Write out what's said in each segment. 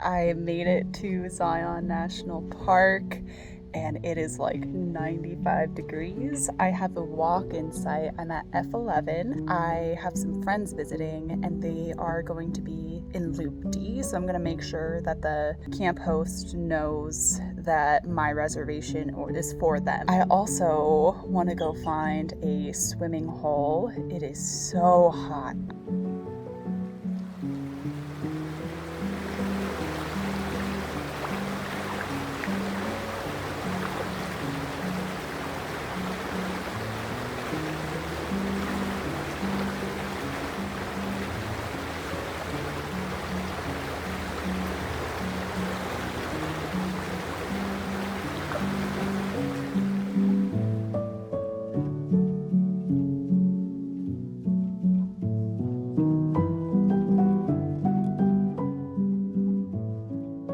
I made it to Zion National Park and it is like 95 degrees. I have a walk in sight. I'm at F11. I have some friends visiting and they are going to be in Loop D, so I'm going to make sure that the camp host knows that my reservation is for them. I also want to go find a swimming hole. It is so hot.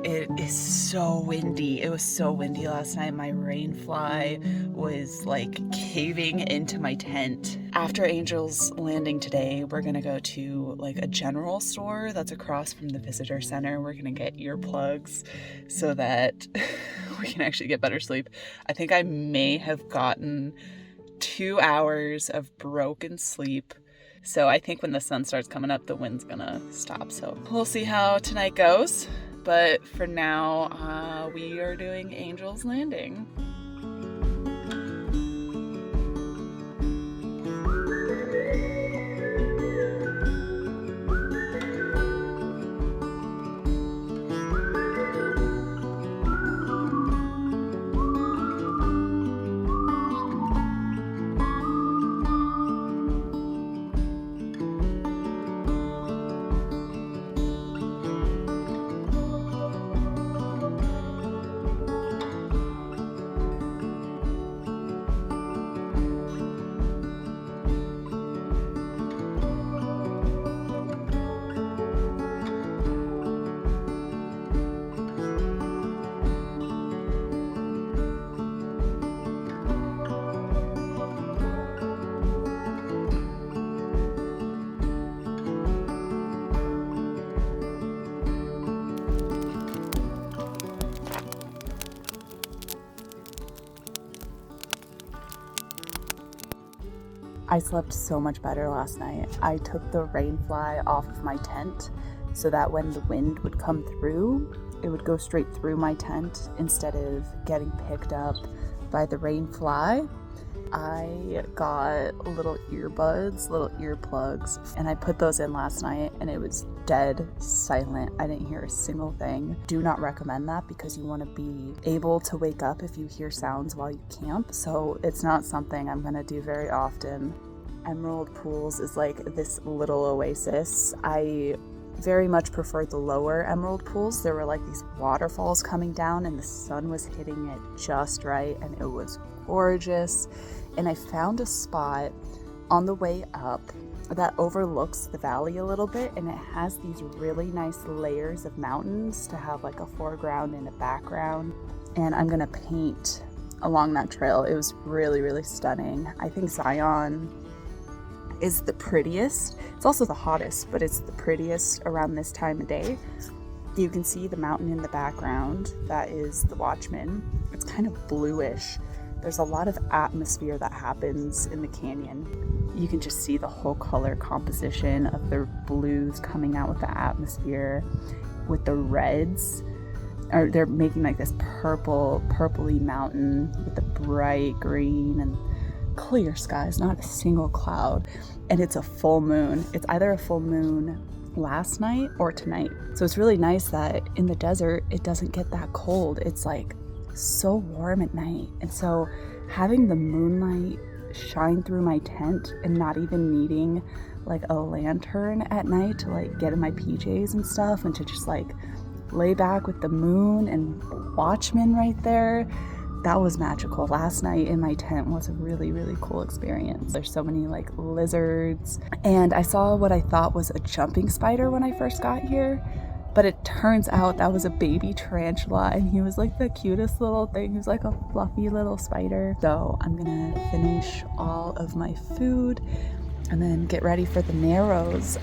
It is so windy. It was so windy last night. My rain fly was like caving into my tent. After Angel's Landing today, we're gonna go to like a general store that's across from the visitor center. We're gonna get earplugs so that we can actually get better sleep. I think I may have gotten 2 hours of broken sleep. So I think when the sun starts coming up, the wind's gonna stop. So we'll see how tonight goes. But for now, we are doing Angel's Landing. I slept so much better last night. I took the rain fly off of my tent so that when the wind would come through, it would go straight through my tent instead of getting picked up by the rain fly. I got little earbuds, little earplugs, and I put those in last night and it was dead silent. I didn't hear a single thing. Do not recommend that because you want to be able to wake up if you hear sounds while you camp. So it's not something I'm going to do very often. Emerald Pools is like this little oasis. I very much prefer the lower Emerald Pools. There were like these waterfalls coming down and the sun was hitting it just right and it was gorgeous. And I found a spot on the way up that overlooks the valley a little bit, and it has these really nice layers of mountains to have like a foreground and a background. And I'm gonna paint along that trail. It was really, really stunning. I think Zion is the prettiest. It's also the hottest, but it's the prettiest around this time of day. You can see the mountain in the background. That is the Watchman. It's kind of bluish. There's a lot of atmosphere that happens in the canyon. You can just see the whole color composition of the blues coming out with the atmosphere, with the reds. Or they're making like this purpley mountain with the bright green and clear skies, not a single cloud. And it's a full moon. It's either a full moon last night or tonight. So it's really nice that in the desert, it doesn't get that cold. It's like so warm at night. And so having the moonlight shine through my tent and not even needing like a lantern at night to like get in my PJs and stuff and to just like lay back with the moon and Watchman right there, that was magical. Last night in my tent was a really, really cool experience. There's so many like lizards, and I saw what I thought was a jumping spider when I first got here, but it turns out that was a baby tarantula, and he was like the cutest little thing. He was like a fluffy little spider. So I'm gonna finish all of my food and then get ready for the Narrows.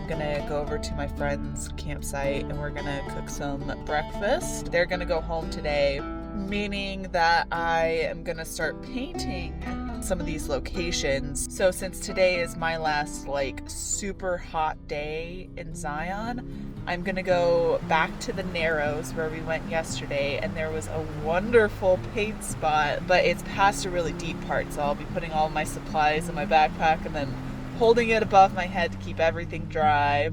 I'm gonna go over to my friend's campsite and we're gonna cook some breakfast. They're gonna go home today, meaning that I am gonna start painting some of these locations. So since today is my last like super hot day in Zion, I'm gonna go back to the Narrows where we went yesterday, and there was a wonderful paint spot, but it's past a really deep part, so I'll be putting all my supplies in my backpack and then holding it above my head to keep everything dry.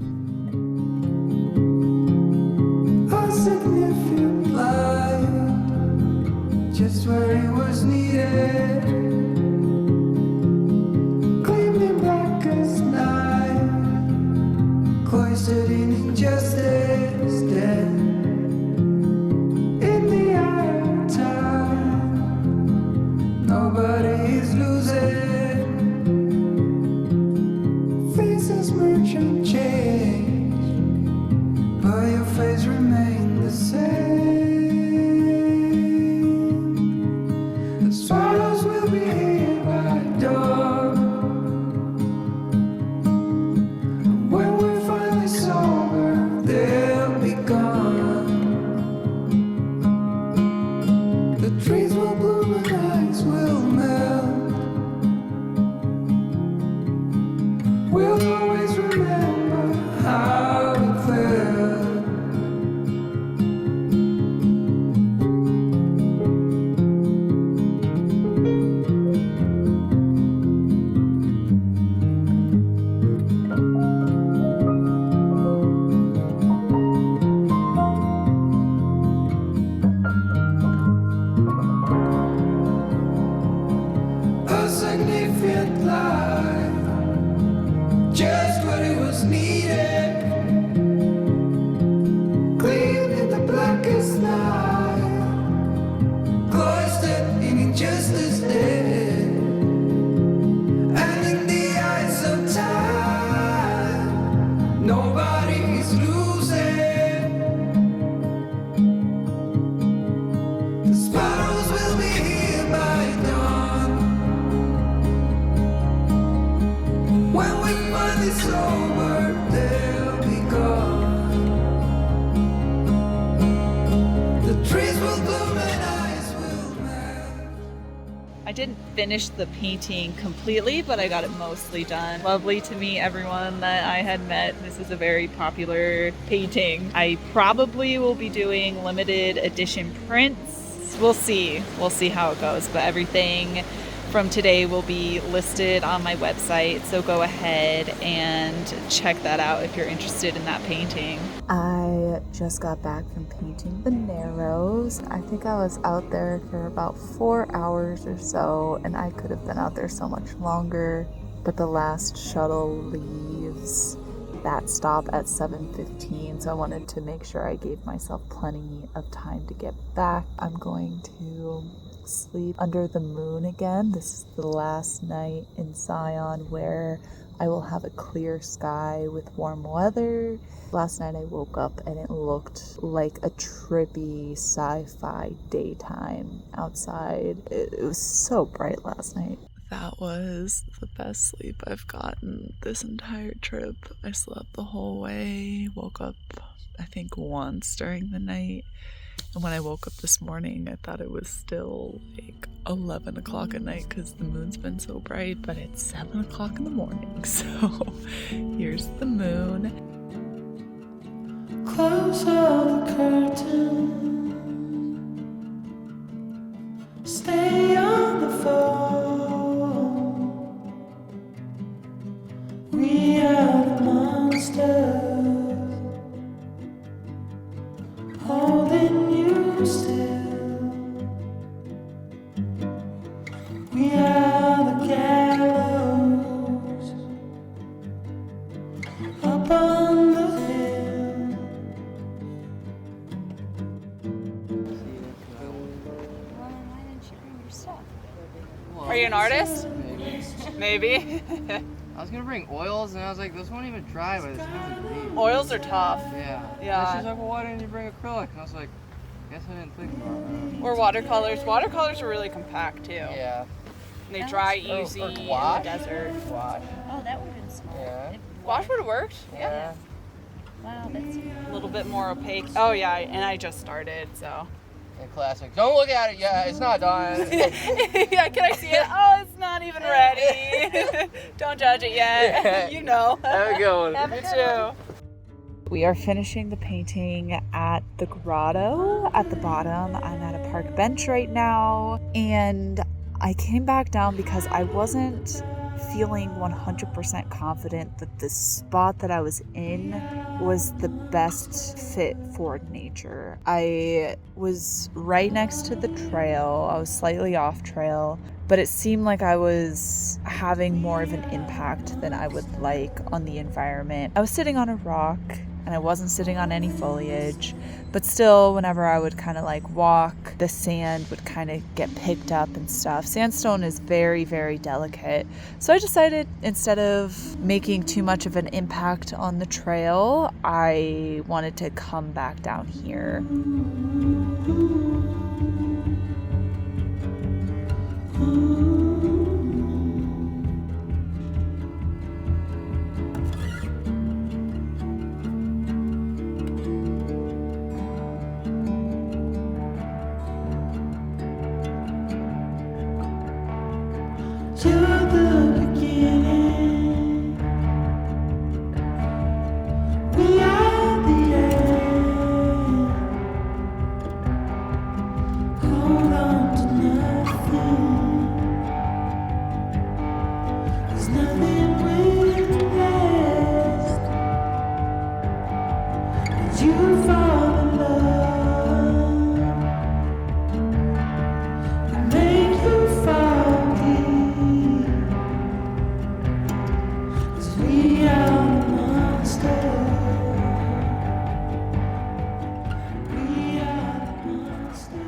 Just where it was needed, gleaming black as night, cloistered in injustice, dead in the eye of time. Nobody is losing, faces merge and change, but your face remains the same. Swallows will be here by dawn. When we're finally sober, they'll be gone. The trees will bloom and ice will melt. We'll always remember how it felt. Significant life, just what it was needed, clean in the blackest night, cloistered in injustice dead, and in the eyes of time, nobody is losing. The sparrows will be here by dawn. When we finally sober, they'll be gone. The trees will bloom and ice will melt. I didn't finish the painting completely, but I got it mostly done. Lovely to meet everyone that I had met. This is a very popular painting. I probably will be doing limited edition prints. We'll see. We'll see how it goes, but everything from today will be listed on my website, so go ahead and check that out if you're interested in that painting. I just got back from painting the Narrows. I think I was out there for about 4 hours or so, and I could have been out there so much longer, but the last shuttle leaves that stop at 7:15, so I wanted to make sure I gave myself plenty of time to get back. I'm going to sleep under the moon again. This is the last night in Zion where I will have a clear sky with warm weather. Last night I woke up and it looked like a trippy sci-fi daytime outside. It was so bright last night. That was the best sleep I've gotten this entire trip. I slept the whole way, woke up I think once during the night. And when I woke up this morning, I thought it was still like 11 o'clock at night because the moon's been so bright, but it's 7 o'clock in the morning. So here's the moon. Close all the curtains, stay on the phone. We are the monsters, holding you still. We are the gallows up on the hill. Are you an artist? Maybe. Maybe. I was gonna bring oils and I was like, those won't even dry by the time we leave. Oils are tough. Yeah. Yeah. And she's like, well, why didn't you bring acrylic? And I was like, guess I didn't think about that. Or watercolors. Watercolors are really compact too. Yeah. And they dry easy or in the gouache. desert. Gouache. Oh, that would have been smart. Yeah. Wash would have worked. Yeah. Wow, that's a little bit more opaque. Oh yeah, and I just started, so. Yeah, classic. Don't look at it yet. It's not done. Yeah, can I see it? Oh, it's not even ready. Don't judge it yet. Yeah. You know. Have a good one. Have a good one. We are finishing the painting at the grotto at the bottom. I'm at a park bench right now, and I came back down because I wasn't feeling 100% confident that the spot that I was in was the best fit for nature. I was right next to the trail. I was slightly off trail, but it seemed like I was having more of an impact than I would like on the environment. I was sitting on a rock, and I wasn't sitting on any foliage, but still, whenever I would kind of like walk, the sand would kind of get picked up and stuff. Sandstone is very, very delicate. So I decided, instead of making too much of an impact on the trail, I wanted to come back down here. To the beginning, we are the end. Hold on to nothing. There's nothing we last. As you fall in love, we make you fall deep. 'Cause we are the monsters. We are the monsters.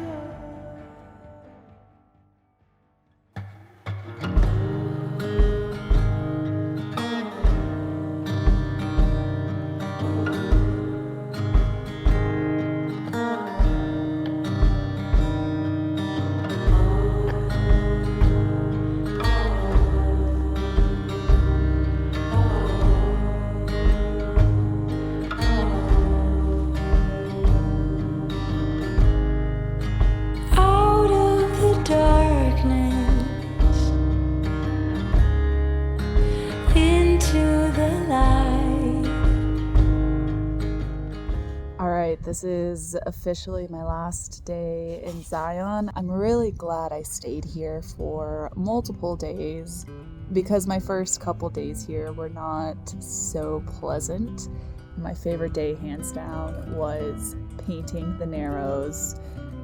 Out of the darkness, into the light. All right, this is officially my last day in Zion. I'm really glad I stayed here for multiple days because my first couple days here were not so pleasant. My favorite day, hands down, was painting the Narrows,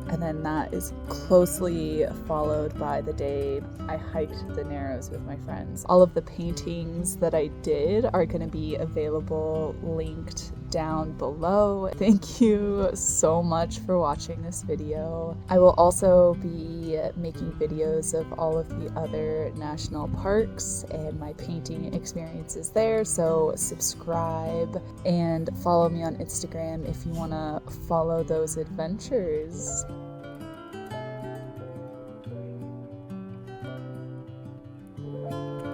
and then that is closely followed by the day I hiked the Narrows with my friends. All of the paintings that I did are going to be available linked down below. Thank you so much for watching this video. I will also be making videos of all of the other national parks and my painting experiences there, so subscribe and follow me on Instagram if you want to follow those adventures.